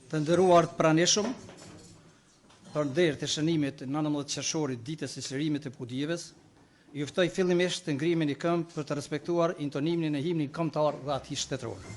Të nderuar të pranishëm, përndër të shënimit 19 qershorit ditës së çlirimit të Podijeves, ju ftoj fillimisht të ngrimin i këmbë për të respektuar intonimin e himnit kombëtar dhe atij shtetëror.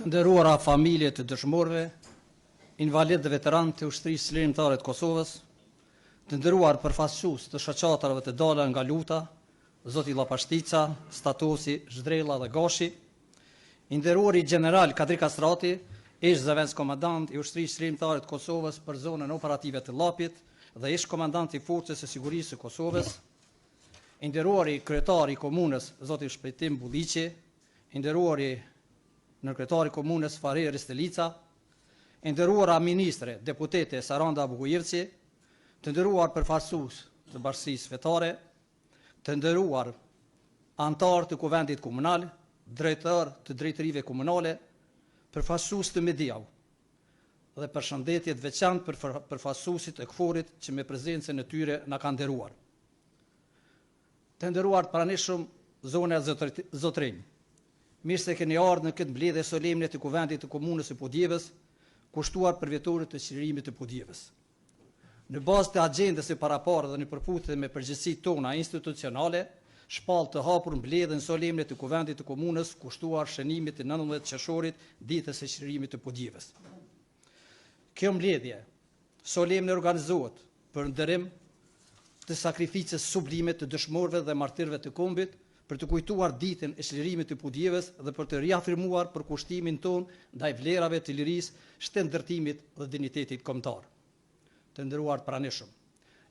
Të nderuara familje të dëshmorëve, invalid dhe veteran të ushtrisë çlirimtare të Kosovës, të nderuar përfaqësues të shoqatarëve të dalë nga luta, zoti Llapashtica, Statosi, Zhdrella dhe Gashi, i nderuari general Kadri Kastrati, ish zëvendës komandant i ushtrisë çlirimtare të Kosovës për zonën operative të Llapit dhe ish komandant i forcës së sigurisë së Kosovës, i nderuari kryetari i komunës zoti Shpejtim Bulliqi, i nderuari nërkretari komunës Fare Ristelica, i nderuara ministre, deputete Saranda Bukujevci, të nderuar përfaqësues të bashkisë fetare, të nderuar antar të kuvendit komunal, drejtor të drejtorive komunale, përfaqësues të mediave dhe përshëndetje të veçantë për përfaqësuesit e KFOR-it që me prezencën e tyre na kanë nderuar. Të nderuar të pranishëm zona Zotrinj, mirë se keni ardhur në këtë mbledhje solemne të kuvendit të komunës së Podijeves, kushtuar për vjetorit të çlirimit të Podijeves. Në bazë të agjendës së paraparë dhe në përputhje me përgjegjësitë tona institucionale, shpall të hapur mbledhjen solemne të kuvendit të komunës kushtuar shënimit të 19 qershorit ditës së çlirimit të Podijeves. Kjo mbledhje solemne organizohet për nderim të sakrificës sublime të dëshmorëve dhe martirëve të kombit, për të kujtuar ditën e çlirimit të Podijeves dhe për të riafirmuar përkushtimin ton ndaj vlerave të lirisë, shtendërtimit dhe dinjitetit kombëtar. Të nderuar pranishëm,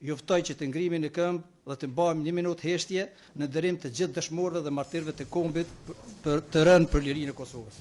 ju ftoj që të ngrihemi në këmbë dhe të bëjmë 1 minutë heshtje në nderim të gjithë dëshmorëve dhe martirëve të kombit për të rënë për lirinë e Kosovës.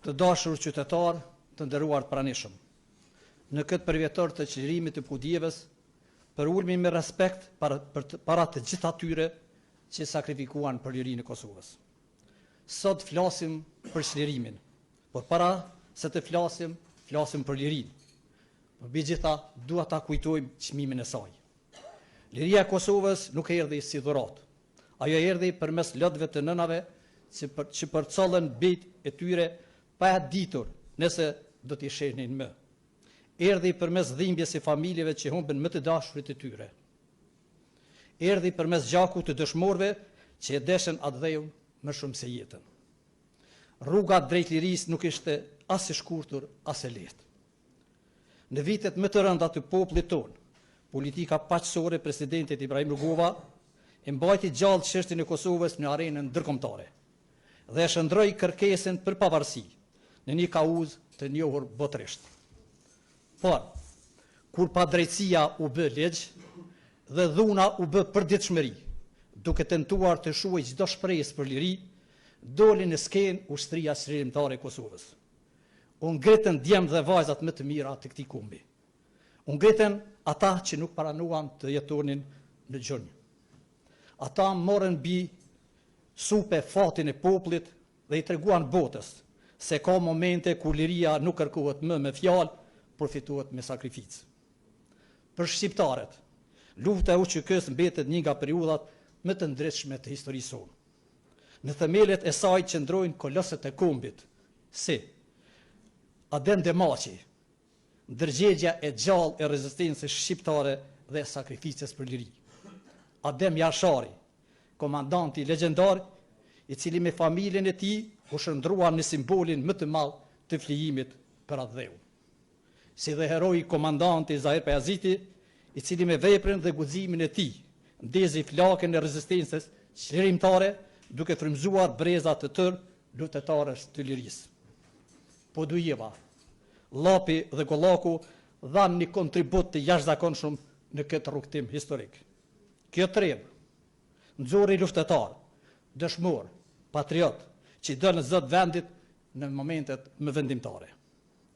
Të dashur qytetar, të nderuar pranishëm. Në këtë përvjetor të çlirimit të Podijeves, për ulmi me respekt para të gjithë atyre që sakrifikuan për lirinë e Kosovës. Sot flasim për çlirimin, Por para se të flasim për lirinë. Për gjitha, dua ta kujtojmë çmimin e saj. Liria e Kosovës nuk erdhi si dhuratë. Ajo erdhi përmes lotëve të nënave që përcollën bijt e tyre pa e ditur nëse do t'i shehnin më. Erdhi përmes dhimbjes së familjeve që humbën më të dashurit e tyre. Erdhi përmes gjakut të dëshmorëve që e deshen atë dheun më shumë se jetën. Rruga drejt lirisë nuk ishte as e shkurtër as e lehtë. Në vitet më të rënda të popullit tonë, politika paqësore e presidentit Ibrahim Rugova e mbajti gjallë çështjen e Kosovës në arenën ndërkombëtare dhe e shndroi kërkesën për pavarësi në një kauzë të njohur botërisht. Por, kur padrejtësia u bë ligj dhe dhuna u bë përditshmëri, duke tentuar të shuajë çdo shpresë për liri, doli në skenë ushtria çlirimtare e Kosovës. U ngritën djemt dhe vajzat më të mira të këtij kumbi. U ngritën ata që nuk paranuan të jetonin në gjunjë. Ata morën mbi supe fatin e popullit dhe i treguan botës se ka momente kur liria nuk kërkohet më me fjalë, por fitohet me sakrificë. Për shqiptarët, lufta e UÇK-s mbetet një nga periudhat më të ndritshme të historisë sonë. Në themelet e saj qëndrojnë kolosët e kombit, si Adem Demaçi, ndërgjegja e gjallë e rezistencës shqiptare dhe sakrificës për liri. Adem Jashari, komandanti legjendar, i cili me familjen e tij u shndrua në simbolin më të madh të flijimit për atë dheu. Si dhe heroi komandanti Zahir Pajaziti, i cili me veprën dhe guximin e tij ndezi flakën e rezistencës çlirimtare, duke frymzuar breza të tërë lutetarës të lirisë. Podujeva, Llapi dhe Gollaku dhanë një kontribut të jashtëzakonshëm në këtë rrugtim historik. Kjo trebë nxorri luftetar, dëshmor, patriot, që i dënë zot vendit në momentet më vendimtare.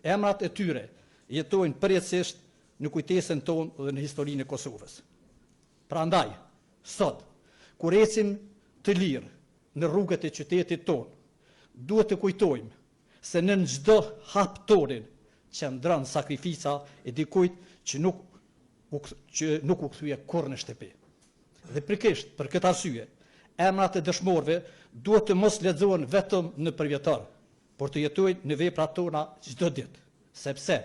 Emrat e tyre jetojnë përjetësisht në kujtesën tonë dhe në historinë e Kosovës. Prandaj, sot, kur ecim të lirë në rrugët e qytetit tonë, duhet të kujtojmë se në çdo hap tonin qëndron sakrifica e dikujt që nuk u kthye kurrë në shtëpi. Dhe pikërisht për këtë arsye, emrat e dëshmorëve duhet të mos lexohen vetëm në përvjetor, por të jetojnë në veprat tona çdo ditë, sepse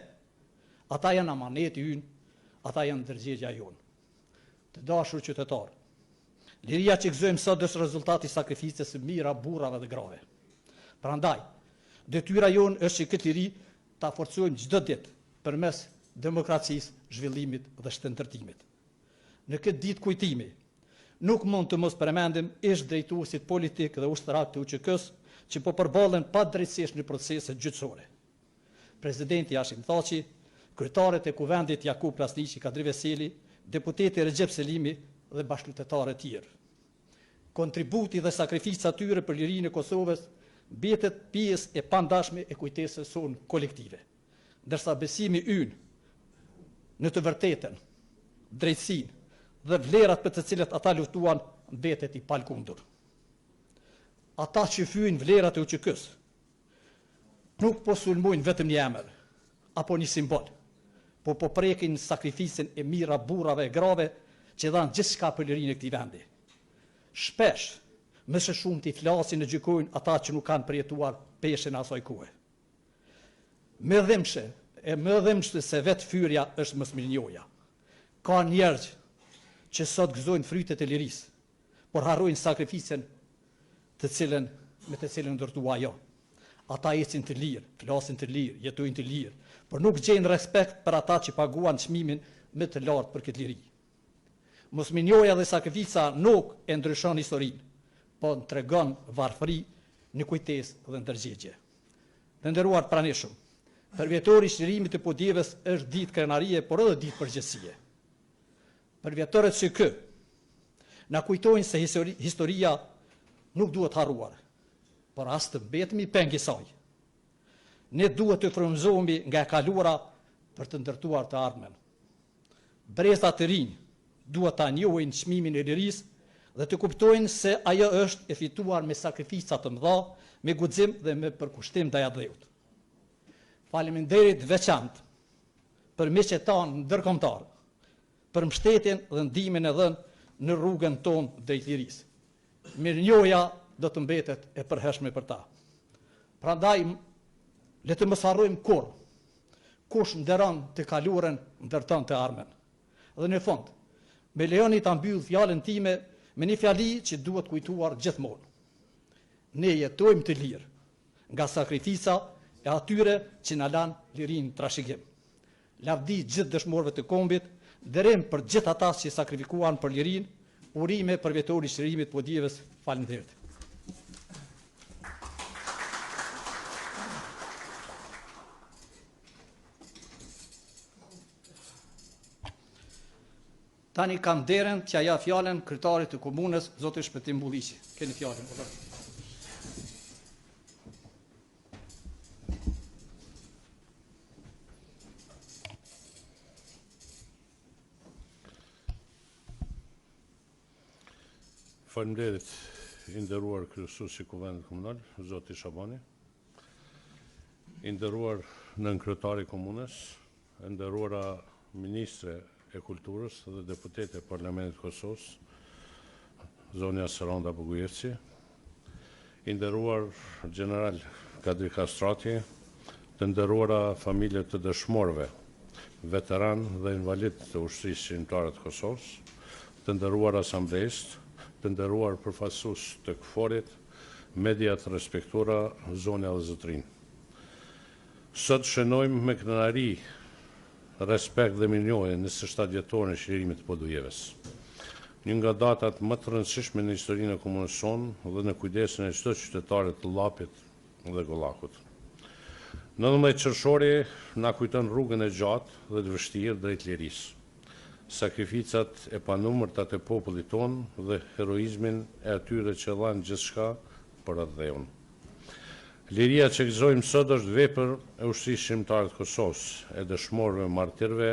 ata janë amaneti ynë, ata janë ndërgjegja jonë. Të dashur qytetarë, liria që gëzojmë sot është rezultati i sakrificës së mira burrave dhe grave. Prandaj, detyra jonë është që këtë liri ta forcojmë çdo ditë përmes demokracisë, zhvillimit dhe shëndërtimit. Në këtë ditë kujtimi, nuk mund të mos përmendim ish drejtuesit politik dhe ushtarak të UÇK-s që po përballen padrejtësisht në procese gjyqësore. Presidenti Hashim Thaçi, kryetarët e kuvendit Jakub Plasniqi, Kadri Veseli, deputeti Recep Selimi dhe bashkëlutetarë të tjerë. Kontributi dhe sakrifica tyre për lirinë e Kosovës mbetet pjesë e pandashme e kujtesës sonë kolektive, ndërsa besimi ynë në të vërtetën, drejtësinë dhe vlerat për të cilat ata luftuan mbetet i palkundur. Ata që fyjnë vlerat e UÇK-s nuk po sulmojnë vetëm një emër apo një simbol, por po prekin sakrificën e mira burrave e grave që dhanë gjithçka për lirinë e këtij vendi. Shpesh, më së shumti flasin e gjykojnë ata që nuk kanë përjetuar peshën e asaj kohe. Më dhëmshë se vetë fyrja është mosmirnjoja. Ka njerëz që sot gëzojnë frytet e lirisë, por harrojnë sakrificën me të cilën ndërtua ajo. Ata ecin të lirë, flasin të lirë, jetojnë të lirë, por nuk gjejnë respekt për ata që paguan çmimin më të lartë për këtë liri. Mosmirnjoja dhe sakrifica nuk e ndryshon historinë, po tregon varfëri në kujtesë dhe ndërgjegje. Të nderuar pranishëm, përvjetori i çlirimit të Podjevës është ditë krenarie, por edhe ditë përgjegjësie. Përvjetorët si ky na kujtojnë se historia nuk duhet harruar, por as të mbetemi peng i saj. Ne duhet të frymëzohemi nga e kaluara për të ndërtuar të ardhmen. Brezat të rinj duhet ta njohin çmimin e lirisë dhe të kuptojnë se ajo është e fituar me sakrifica të mëdha, me guxim dhe me përkushtim ndaj adheut. faleminderit veçantë për miqet tanë ndërkombëtar, për mbështetjen dhe ndihmën e dhënë në rrugën tonë drejt lirisë. Mirënjohja do të mbetet e përhershme për ta. Prandaj, le të mos harrojmë kurrë, kush nderon të kaluarën ndërton të ardhmen. Dhe në fund, me lejoni ta mbyll fjalën time me një fjali që duhet kujtuar gjithmonë. Ne jetojmë të lirë nga sakrifica e atyre që na lanë lirinë trashëgim. Lavdi gjithë dëshmorëve të kombit, nderim për gjithë ata që sakrifikuan për lirinë, urime për vjetorin e shërimit podjevës. Faleminderit. Tani kam derën t'ja ja fjalën kryetarit të komunës, zoti Shpëtim Bulliqi. Keni fjalën. Faleminderit, i nderuar kryesuesi i Kuvendit Komunal, zoti Shabani, i nderuar nënkryetari i komunës, e nderuara ministre e Kulturës dhe deputete e Parlamentit të Kosovës, zonja Saranda Bogujevci, i nderuar General Kadri Kastrati, të nderuara familje të dëshmorëve, veteran dhe invalid të ushtrisë shqiptare të Kosovës, të nderuar asamblejist, të nderuar përfaqësues të KFOR-it, media të respektuara, zonja dhe zotrin. Sot shënojmë me kënaqëri, respekt dhe mirënjohje 27 vjetorin e çlirimit të Podujevës. Një nga datat më të rëndësishme në historinë e komunës sonë dhe në kujdesin e çdo qytetarit të Llapit dhe Gollakut. 19 qershori na kujton rrugën e gjatë dhe të vështirë drejt lirisë, sakrificat e panumërta të popullit tonë dhe heroizmin e atyre që dhanë gjithçka për atë dheun. Liria që gëzojmë sot është vepër e ushtrisë shqiptare të Kosovës, e dëshmorëve martirëve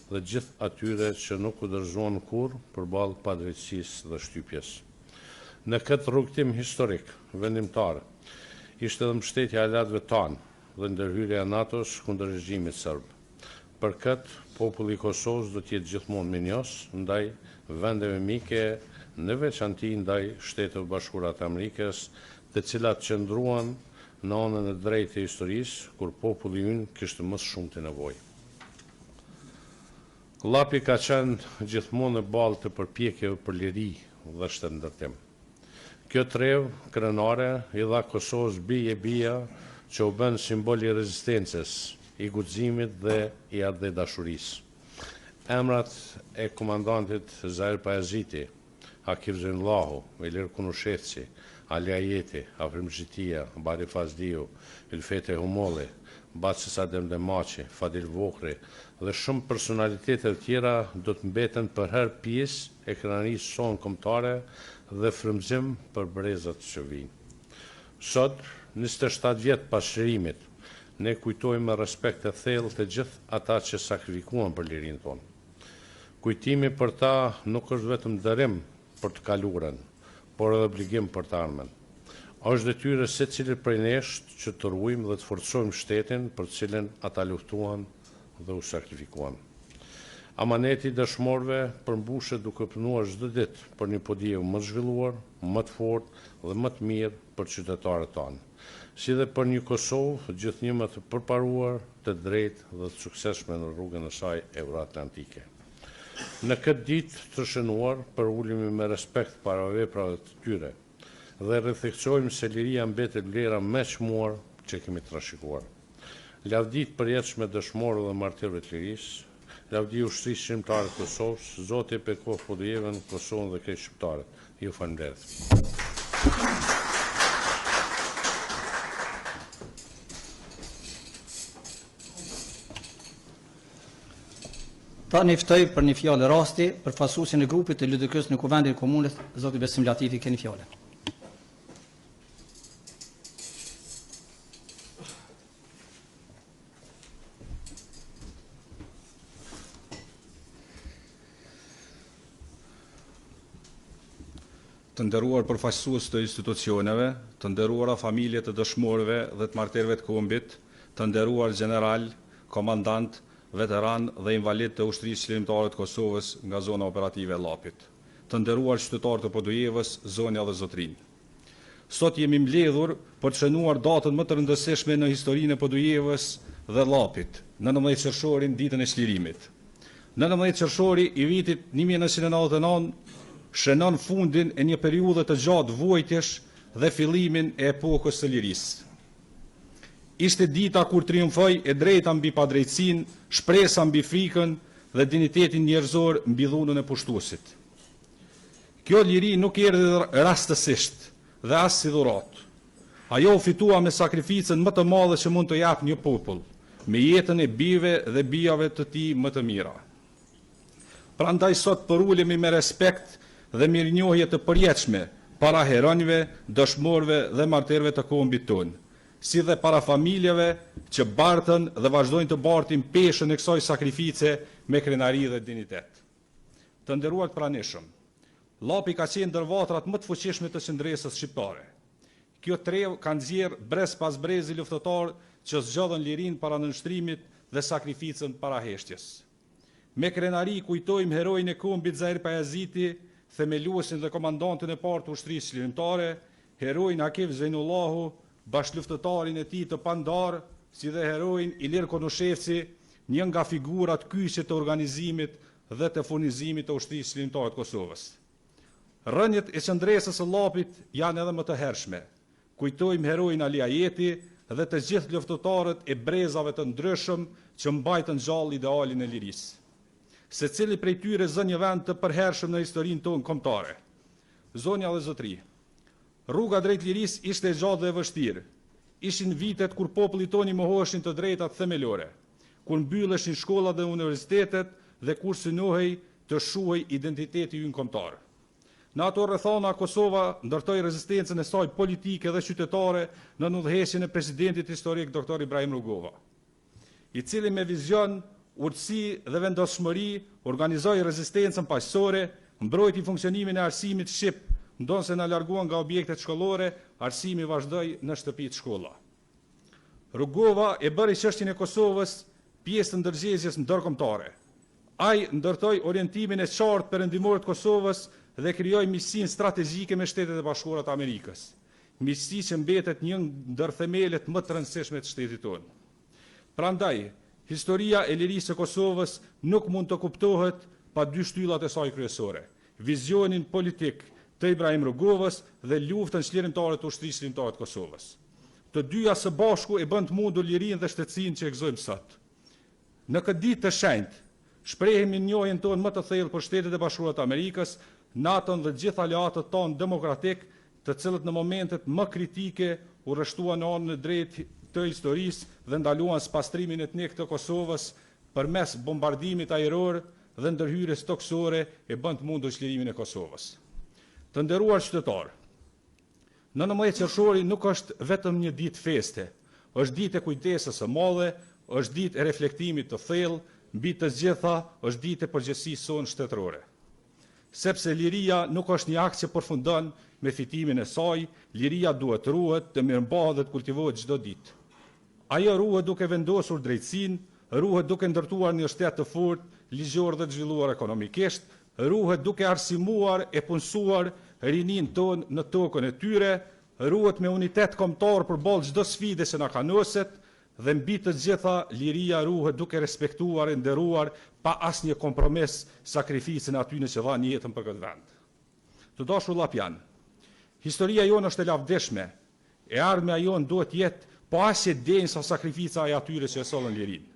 dhe gjithë atyre që nuk u dorëzuan kurrë përballë padrejtësisë dhe shtypjes. Në këtë rrugtim historik, vendimtar, ishte edhe mbështetja e aleatëve tanë dhe ndërhyrja e NATO-s kundër regjimit serb. Për këtë, populli i Kosovës do të jetë gjithmonë mirënjohës ndaj vendeve mike, në veçanti ndaj Shteteve Bashkuara të Amerikës, të cilat qëndruan në anën e drejtë e historisë, kur populli ynë kishte më shumë të nevojë. Llapi ka qenë gjithmonë në balë të përpjekjeve për liri dhe shtetëndërtim. Kjo trevë krenare i dha Kosovës bija që u bën simbol i rezistencës, i guximit dhe i ardhe dashurisë. Emrat e komandantit Zahir Pajaziti, Akif Zenllahu, Ilir Kunushevci, Ali Ajeti, Afrim Xhitia, Bari Fazliu, Ylfete Humolli, Bacis Adem Demaci, Fadil Vokri dhe shumë personalitetet tjera do të mbeten për herë pjesë e krenarisë sonë kombëtare dhe frymëzim për brezat që vijnë. Sot, 27 vjet pas çlirimit, ne kujtojmë me respekt të thellë të gjithë ata që sakrifikuan për lirinë tonë. Kujtimi për ta nuk është vetëm dërim për të kaluarën, por edhe obligim për të ardhmen. Është detyrë secilit prej nesh që të ruajmë dhe të forcojmë shtetin për të cilën ata luftuan dhe u sakrifikuan. Amaneti i dëshmorëve përmbushet duke punuar çdo ditë për një podjevë më të zhvilluar, më të fortë dhe më të mirë për qytetarët tanë, si dhe për një Kosovë gjithnjë më të përparuar, të drejtë dhe të suksesshme në rrugën e saj euroatlantike. Në këtë ditë të shënuar, përulemi me respekt para veprave të tyre dhe rrethekësojmë se liria mbetet vlera më e çmuar që kemi trashëguar. Lavdi të përjetshme dëshmorëve dhe martirëve të lirisë, lavdi ushtrisë shqiptare të Kosovës, Zoti e bekoftë Podujevën, Kosovën dhe krejt shqiptarët. Ju faleminderit. Ta niftoj për një fjalë rasti, përfaqësuesin e grupit të LDK-s në Kuvendin e Komunës, zoti Besim Latifi, keni fjalën. Të nderuar përfaqësues të institucioneve, të nderuara familje të dëshmorëve dhe të martirëve të kombit, të nderuar general, komandant, veteran dhe invalid të ushtrisë çlirimtare të Kosovës nga zona operative e Llapit, të nderuar qytetarë të Podujevës, zonja dhe zotrinj. Sot jemi mbledhur për të shënuar datën më të rëndësishme në historinë e Podujevës dhe Llapit, 19 qershorin, ditën e çlirimit. 19 qershori i vitit 1999 shënon fundin e një periudhe të gjatë vuajtjesh dhe fillimin e epokës së lirisë. Ishte dita kur triumfoi e drejta mbi padrejtësinë, shpresa mbi frikën dhe dignitetin njerëzor mbi dhunën e pushtuesit. Kjo liri nuk erdhi rastësisht dhe as si dhuratë. Ajo u fitua me sakrificën më të madhe që mund të jap një popull, me jetën e bijve dhe bijave të tij më të mira. Prandaj sot përulemi me respekt dhe mirënjohje të përjetshme para heronjve, dëshmorëve dhe martirëve të kombit tonë, si dhe para familjeve që bartën dhe vazhdojnë të bartin peshën e kësaj sakrifice me krenari dhe dignitet. Të nderuar të pranishëm, Llapi ka qenë ndër vatrat më të fuqishme të qendresës shqiptare. Kjo trevë ka nxjerrë brez pas brezi luftëtar që zgjodhen lirinë para nënshtrimit dhe sakrificën para heshtjes. Me krenari kujtojmë herojin e kombit Zahir Pajaziti, themeluesin dhe komandantin e parë të ushtrisë çlirimtare, herojin Akif Zejnullahu, bashkëluftëtarin e tij të pandar, si dhe herojin Ilir Konushevci, një nga figurat kyçe të organizimit dhe të furnizimit të ushtrisë çlirimtare të Kosovës. Rënjet e qendresës së Llapit janë edhe më të hershme. Kujtojmë herojin Ali Ajeti dhe të gjithë luftëtarët e brezave të ndryshëm që mbajtën gjallë idealin e lirisë. Secili prej tyre zë një vend të përhershëm në historinë tonë kombëtare. Zonja dhe zotri, rruga drejt lirisë ishte e gjatë dhe e vështirë. Ishin vitet kur populli tonë i mohoheshin të drejtat themelore, kur mbylleshin shkollat dhe universitetet dhe kur synohej të shuhej identiteti ynë kombëtar. Në ato rrethana Kosova ndërtoi rezistencën e saj politike dhe qytetare në udhëheqjen e presidentit historik Dr. Ibrahim Rugova, i cili me vizion, urtësi dhe vendosshmëri organizoi rezistencën paqësore, mbrojti funksionimin e arsimit shqip, ndonse na larguan nga objektet shkollore, arsimi vazhdoi në shtëpi të shkolla. Rugova e bëri çështjen e Kosovës pjesë të ndërgjegjës ndërkombëtare. Ai ndërtoi orientimin e qartë perëndimor të Kosovës dhe krijoi miqësinë strategjike me Shtetet e Bashkuara të Amerikës. Miqësi që mbetet një ndër themelet më të rëndësishme të shtetit tonë. Prandaj, historia e lirisë së Kosovës nuk mund të kuptohet pa dy shtyllat e saj kryesore: vizionin politik të Ibrahim Rugovës dhe luftën çlirimtare të ushtrisë çlirimtare të Kosovës. Të dyja së bashku e bën të mundur lirinë dhe shtetësinë që e gëzojmë sot. Në këtë ditë të shenjtë, shprehemi njohjen tonë më të thellë për Shtetet e Bashkuara të Amerikës, NATO-n dhe gjithë aleatët tonë demokratik, të cilët në momentet më kritike u rreshtuan në anën e drejtë të historisë dhe ndaluan spastrimin etnik të Kosovës përmes bombardimit ajror dhe ndërhyrjes toksore e bën të mundur çlirimin e Kosovës. Të nderuar qytetarë, 19 qershori nuk është vetëm një ditë feste, është ditë e kujdesës së madhe, është ditë e reflektimit të thellë, mbi të gjitha është ditë e përgjegjësisë sonë shtetërore. Sepse liria nuk është një akt që përfundon me fitimin e saj, liria duhet ruhet, të mirëmbahet dhe të kultivohet çdo ditë. Ajo ruhet duke vendosur drejtësinë, ruhet duke ndërtuar një shtet të fortë, ligjor dhe të zhvilluar ekonomikisht, ruhet duke arsimuar e punësuar rinin tonë në tokën e tyre, ruhet me unitet kombëtar përballë çdo sfide që na kanoset, dhe mbi të gjitha liria ruhet duke respektuar e nderuar pa asnjë kompromis sakrificën atyre që dhanë jetën për këtë vend. Të dashur llapian, historia jonë është e lavdishme, e ardhmja jonë duhet jetë pa asnjë denjë sa sakrifica e atyre që e sollën lirinë.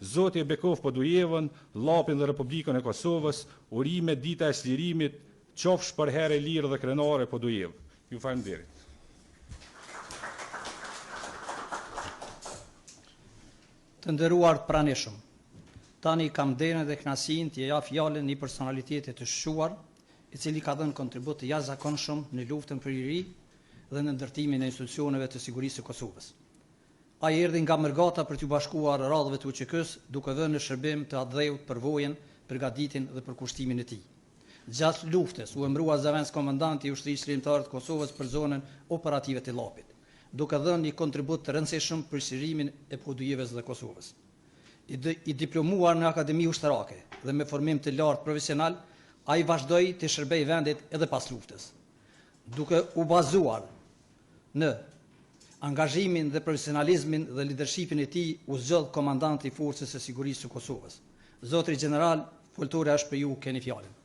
Zoti e bekov Podujevën, Llapin dhe Republikën e Kosovës, urime dita e çlirimit, qofsh për herë e lirë dhe krenare Podujevë. Ju faleminderit. Të nderuar pranishëm, tani kam nderin dhe kënaqësinë të jap fjalën një personaliteti të shquar, i cili ka dhënë kontribut të jashtëzakonshëm në luftën për liri dhe në ndërtimin e institucioneve të sigurisë së Kosovës. Ai erdhi nga Mërgata për t'u bashkuar radhëve të UÇK-s, duke dhënë në shërbim të atdheut përvojën, përgatitin dhe përkushtimin e tij. Gjatë luftës u emërua zëvendës komandanti i ushtrisë çlirimtare të Kosovës për zonën operative të Llapit. duke dhënë një kontribut të rëndësishëm për shirimin e podujevës dhe Kosovës. I diplomuar në Akademi Ushtarake dhe me formim të lartë profesional, ai vazhdoi të shërbejë vendit edhe pas luftës. Duke u bazuar në angazhimin dhe profesionalizmin dhe lidershipin e tij, u zgjodh komandanti i Forcës së Sigurisë së Kosovës. Zotri General, foltore është për ju, keni fjalën.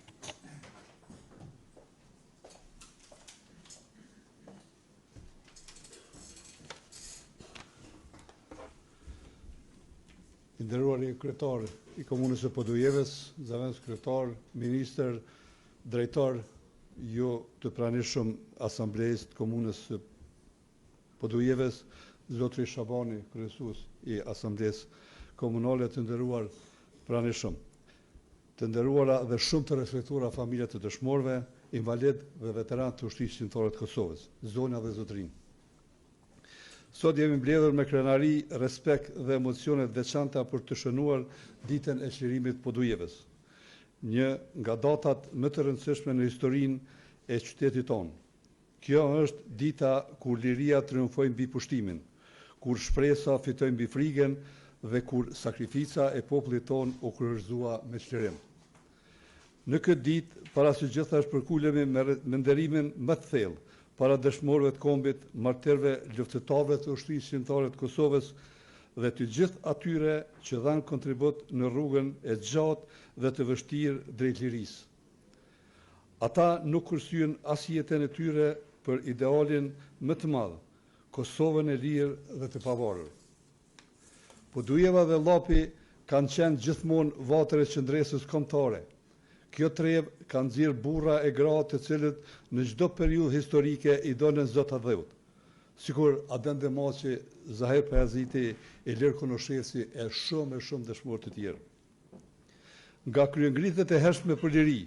I nderuari kryetar i Komunës së Podujevës, zëvendës kryetar, ministër, drejtor, ju të pranishëm Asamblejës të Komunës së Podujevës, zotri Shabani, kryesues i Asamblejës Komunale, të nderuar pranishëm, të nderuara dhe shumë të respektuara familjet të dëshmorëve, invalid dhe veteran të ushtrisë shqiptare të Kosovës, zonja dhe zotërinë. Sot jemi mbledhur me krenari, respekt dhe emocionet veçanta për të shënuar ditën e çlirimit Podujevës, një nga datat më të rëndësishme në historinë e qytetit tonë. Kjo është dita kur liria triumfoi mbi pushtimin, kur shpresa fitoi mbi frikën dhe kur sakrifica e popullit tonë u kryerëzua me çlirim. Në këtë ditë, para së gjitha shpërkulemi me nderimin më të thellë para dëshmorëve të kombit, martirëve, luftëtarëve të ushtrisë shqiptare të Kosovës dhe të gjithë atyre që dhanë kontribut në rrugën e gjatë dhe të vështirë drejt lirisë. Ata nuk kursyen as jetën e tyre për idealin më të madh, Kosovën e lirë dhe të pavarur. Podujeva dhe Llapi kanë qenë gjithmonë vatër e qëndresës kombëtare. Kjo trevë ka nxjerrë burra e gra të cilët në çdo periudhë historike i dolën zota dheut. Sikur Adem Demaçi, Zahir Pajaziti, Ilir Konoshesi e shumë dëshmorë të tjerë. Nga kryengritjet e hershme për liri,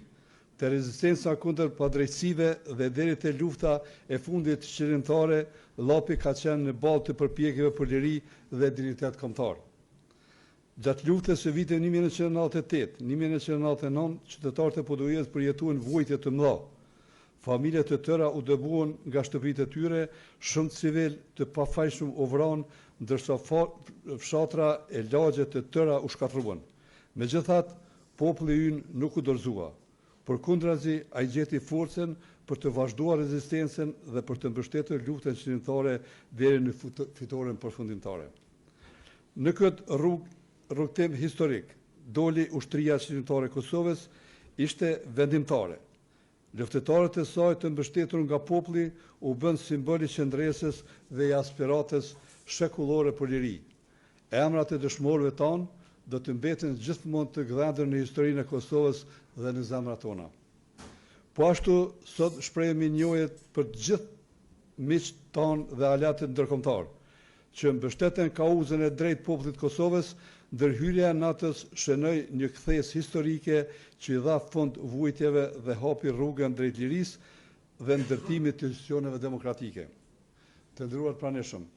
të rezistenca kundër padrejtësive dhe deri te lufta e fundit qëllimtare, Llapi ka qenë në ballë të përpjekjeve për liri dhe dignitet kombëtar. Gjatë luftës së vitit 1998-1999, qytetarët e Podujevës përjetuan vujtje të mëdha. Familjet të tëra u dëbuan nga shtëpitë e tyre, shumë civil të pafajshëm u vranë, ndërsa fshatra e lagje të tëra u shkatruan. Megjithatë, populli ynë nuk u dorëzua. Përkundrazi, ai gjeti forcën për të vazhduar rezistencën dhe për të mbështetur luftën qëllimtare deri në fitoren përfundimtare. Në këtë rrugtim historik, doli ushtria shqiptare e Kosovës, ishte vendimtare. Luftëtarët e saj të mbështetur nga populli u bën simbol i qëndresës dhe i aspiratës shekullore për liri. Emrat e dëshmorëve tanë do të mbeten gjithmonë të gdhendur në historinë e Kosovës dhe në zemrat tona. Po ashtu, sot shprehemi njohjet për të gjithë miqtë tanë dhe aleatët ndërkombëtar, që mbështeten kauzën e drejtë popullit të Kosovës, ndërhyrja e natës shënoi një kthesë historike që i dha fund vujtjeve dhe hapi rrugën drejt lirisë dhe ndërtimit të institucioneve demokratike. Të nderuar pranishëm,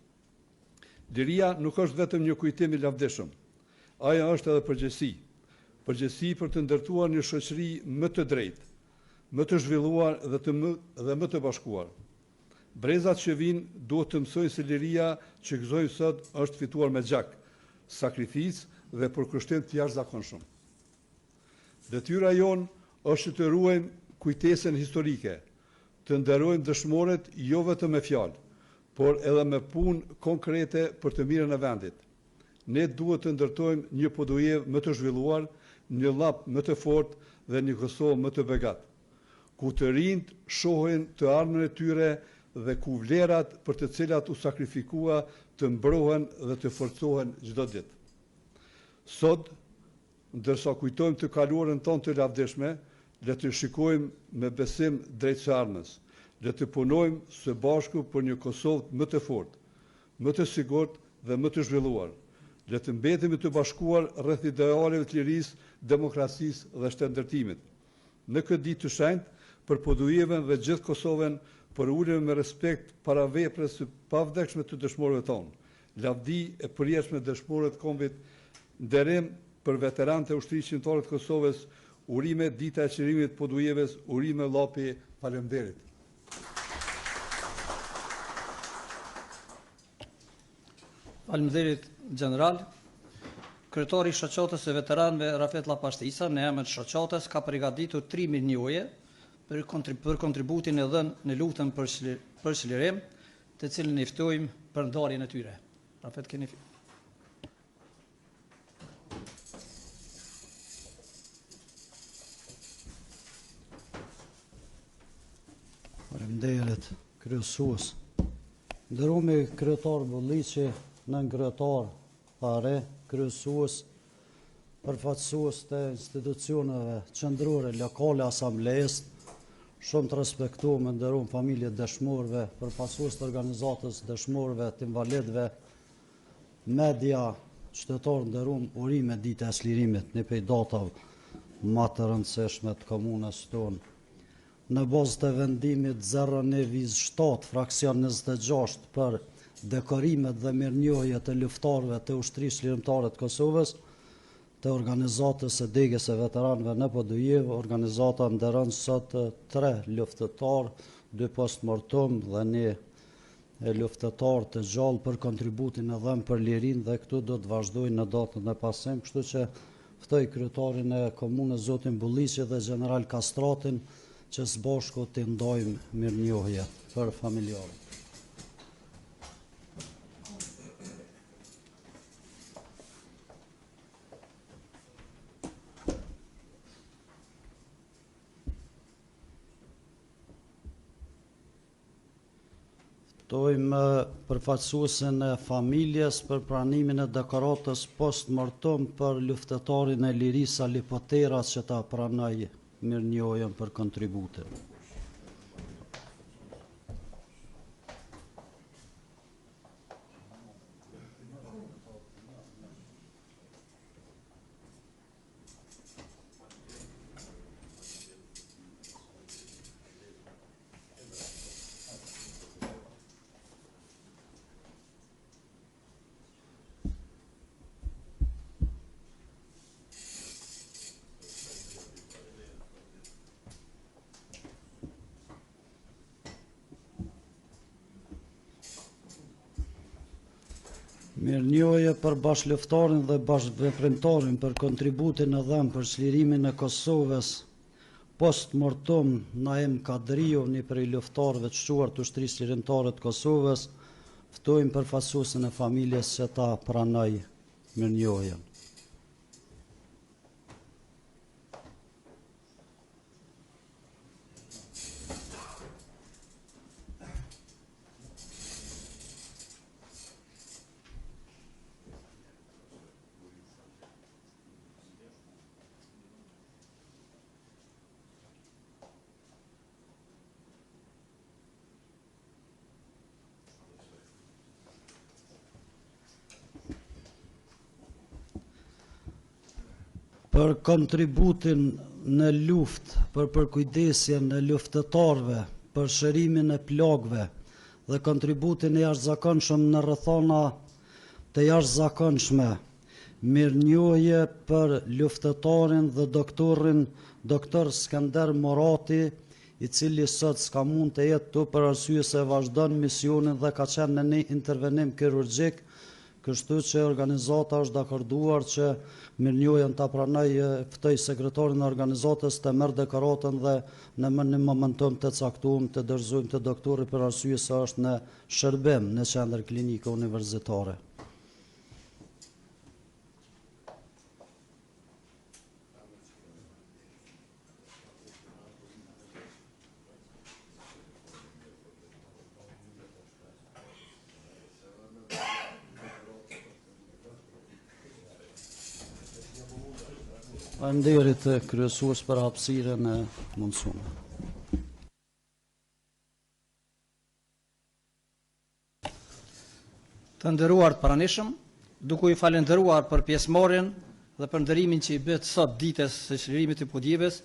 liria nuk është vetëm një kujtim i lavdishëm. Ajo është edhe përgjegjësi për të ndërtuar një shoqëri më të drejtë, më të zhvilluar dhe më të bashkuar. Brezat që vinë duhet të mësojnë se liria që gëzojnë sot është fituar me gjak, sakrificë dhe përkushtim të jashtëzakonshëm. Detyra jonë është të ruajmë kujtesën historike, të nderojmë dëshmorët jo vetëm me fjalë, por edhe me punë konkrete për të mirën e vendit. Ne duhet të ndërtojmë një Podujevë më të zhvilluar, një Llap më të fortë dhe një Kosovë më të begatë, ku të rinjt shohin të ardhmen e tyre dhe ku vlerat për të cilat u sakrifikua të mbrohen dhe të forcohen çdo ditë. Sot, ndërsa kujtojmë të kaluarën tonë të lavdishme, le të shikojmë me besim drejt së ardhmes, le të punojmë së bashku për një Kosovë më të fortë, më të sigurt dhe më të zhvilluar. Le të mbetemi të bashkuar rreth idealeve të lirisë, demokracisë dhe shtendërtimit. Në këtë ditë të shenjtë, për Podujevën dhe gjithë Kosovën, për ulemi me respekt para veprës së pavdekshme të dëshmorëve tonë, lavdi e përjetshme dëshmorëve të kombit, nderim për veteranët e ushtrisë shqiptare të Kosovës, urime dita e çlirimit Podujevës, urime Llapi, faleminderit. Faleminderit general. Kryetari i shoqatës së veteranëve Rafet Llapashtica në emër të shoqatës ka përgatitur 3 mirënjohje për kontributin e dhënë në luftën për çlirim, të cilën i ftojmë për ndarjen e tyre. Rafet, keni fjalën. Faleminderit, kryesues. Nderumi kryetar Bulliqi, nën kryetar Pare, kryesues, përfaqësues të institucioneve qendrore lokale asamblesë, shumë të respektuar, nderuar familje dëshmorëve, përfaqësues të organizatës dëshmorëve të invalidëve, media, qytetarë nderuar, urime dita e çlirimit në prej datave më të rëndësishme të komunës tonë. Në bazë të vendimit 097 fraksion 26 për dekorimet dhe mirënjohjet e luftarëve të ushtrisë lirimtare të Kosovës, të organizatës së degës së veteranëve në Podujev, organizata nderon sot 3 luftëtar, 2 postmortem dhe 1 luftëtar të gjallë për kontributin e dhënë për lirinë, dhe këtu do të vazhdojnë në datën e pasim, kështu që ftoj kryetarin e komunës zotin Bulliqi dhe general Kastratin që së bashku të ndajmë mirënjohje për familjarët. Ftojmë përfaqësuesin e familjes për pranimin e dekoratës postmortem për luftëtarin e lirisë Ali Poteras që ta pranoj mirënjohjen për kontributin. Mirënjohje për bashkëluftarin dhe bashkëveprimtarin për kontributin e dhënë për çlirimin e Kosovës. Postmortem Naim Kadriu, një prej luftarëve të shquar të ushtrisë lirimtare të Kosovës, ftojmë përfaqësuesin e familjes që ta pranoj mirënjohjen. Për kontributin në luftë, për përkujdesjen e luftëtarëve, për shërimin e plagëve dhe kontributin e jashtëzakonshëm në rrethana të jashtëzakonshme. Mirënjohje për luftëtarin dhe doktorin Dr. Skender Morati, i cili sot s'ka mund të jetë tu për arsye se vazhdon misionin dhe ka qenë në një intervenim kirurgjik. Kështu që organizata është dakorduar që mirënjohjen ta pranoj, ftoj sekretarin e organizatës të merr dekoratën dhe në një momentum të caktuar të dorëzojmë të doktorit për arsye se është në shërbim në qendër klinike universitare. Faleminderit kryesues për hapësirën e mundësuar. Të nderuar të pranishëm, duke i falendëruar për pjesëmarrjen dhe për ndërimin që i bëhet sot ditës së çlirimit të Podjevës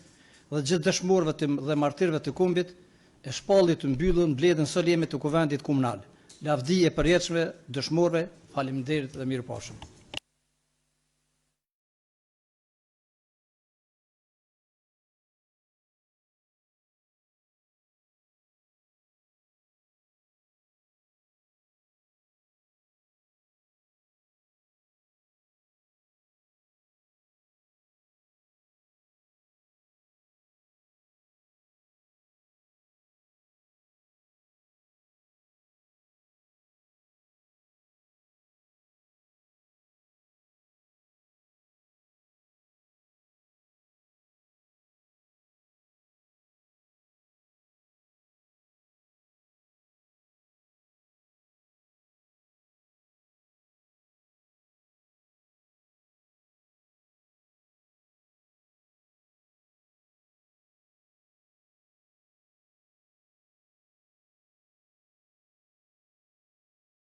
dhe gjithë dëshmorëve dhe martirëve të kombit, e shpallit të mbyllën mbledhjen solemne të Kuvendit Komunal. Lavdi e përjetshme dëshmorëve, faleminderit dhe mirupafshim.